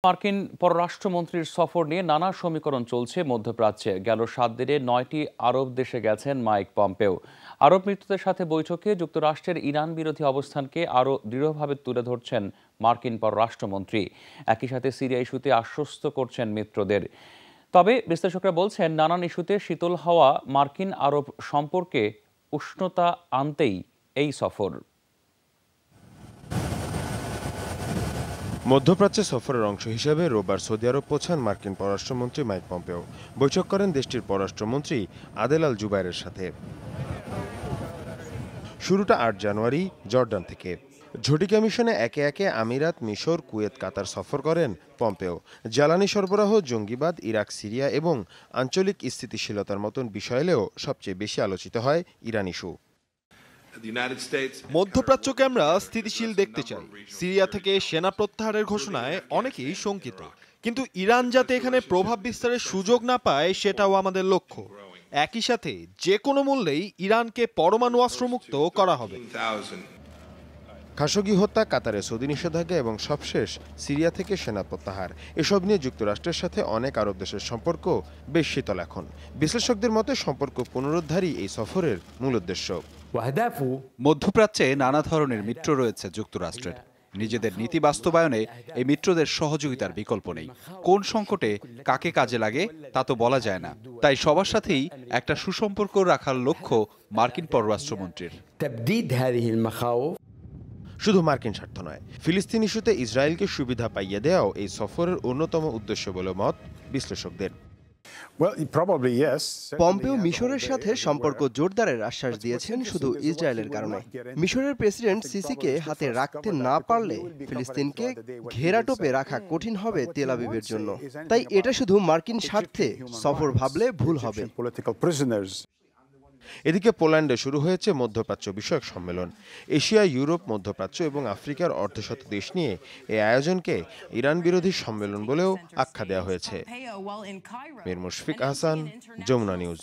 মার্কিন পররাষ্ট্রমন্ত্রীর সফর নিয়ে নানা সমীকরণ চলছে মধ্যপ্রাচ্যে। গেল 7 দিনে 9টি আরব দেশে গেছেন মাইক পম্পেও। আরব মিত্রদের সাথে বৈঠকে যুক্তরাষ্ট্রের ইরান বিরোধী অবস্থানকে আরও দৃঢ়ভাবে তুলে ধরছেন মার্কিন পররাষ্ট্রমন্ত্রী। একই সাথে সিরিয়া ইস্যুতে আশ্বস্ত করছেন মিত্রদের। তবে বিশ্লেষকরা বলছেন, নানান ইস্যুতে শীতল হওয়া মার্কিন আরব সম্পর্কে উষ্ণতা আনতেই এই সফর। মধ্যপ্রাচ্যে সফরের অংশ হিসেবে রোববার সৌদি আরব পৌঁছান মার্কিন পররাষ্ট্রমন্ত্রী মাইক পম্পেও। বৈঠক করেন দেশটির পররাষ্ট্রমন্ত্রী আদেল আল জুবাইরের সাথে। শুরুটা 8 জানুয়ারি জর্ডান থেকে। ঝটিকা মিশনে একে একে আমিরাত, মিশর, কুয়েত, কাতার সফর করেন পম্পেও। জ্বালানি সরবরাহ, জঙ্গিবাদ, ইরাক, সিরিয়া এবং আঞ্চলিক স্থিতিশীলতার মতন বিষয়েও সবচেয়ে বেশি আলোচিত হয় ইরান ইস্যু। মধ্যপ্রাচ্যকে আমরা স্থিতিশীল দেখতে চাই। সিরিয়া থেকে সেনা প্রত্যাহারের ঘোষণায় অনেকেই শঙ্কিত, কিন্তু ইরান যাতে এখানে প্রভাব বিস্তারের সুযোগ না পায় সেটাও আমাদের লক্ষ্য। একই সাথে যে কোনো মূল্যেই ইরানকে পরমাণু অস্ত্রমুক্ত করা হবে। খাশোগি হত্যা, কাতারে সৌদি নিষেধাজ্ঞা এবং সবশেষ সিরিয়া থেকে সেনা প্রত্যাহার, এসব নিয়ে যুক্তরাষ্ট্রের সাথে অনেক আরব দেশের সম্পর্ক বেশ শীতল এখন। বিশ্লেষকদের মতে সম্পর্ক পুনরুদ্ধারই এই সফরের মূল উদ্দেশ্য। মধ্যপ্রাচ্যে নানা ধরনের মিত্র রয়েছে যুক্তরাষ্ট্রের। নিজেদের নীতি বাস্তবায়নে এই মিত্রদের সহযোগিতার বিকল্প নেই। কোন সংকটে কাকে কাজে লাগে তা তো বলা যায় না। তাই সবার সাথেই একটা সুসম্পর্ক রাখার লক্ষ্য মার্কিন পররাষ্ট্রমন্ত্রীর। শুধু মার্কিন স্বার্থ নয়, ফিলিস্তিন ইস্যুতে ইসরায়েলকে সুবিধা পাইয়ে দেওয়াও এই সফরের অন্যতম উদ্দেশ্য বলে মত বিশ্লেষকদের। পম্পেও মিশরের সাথে সম্পর্ক জোরদারের আশ্বাস দিয়েছেন শুধু ইসরায়েলের কারণে। মিশরের প্রেসিডেন্ট সিসিকে হাতে রাখতে না পারলে ফিলিস্তিনকে ঘেরাটোপে রাখা কঠিন হবে তেল আবিবের জন্য। তাই এটা শুধু মার্কিন স্বার্থে সফর ভাবলে ভুল হবে। এদিকে পোল্যান্ডে শুরু হয়েছে মধ্যপ্রাচ্য বিষয়ক সম্মেলন। এশিয়া, ইউরোপ, মধ্যপ্রাচ্য এবং আফ্রিকার অর্ধশত দেশ নিয়ে এই আয়োজনকে ইরান বিরোধী সম্মেলন বলেও আখ্যা দেওয়া হয়েছে। মীর মুশফিক আহসান, যমুনা নিউজ।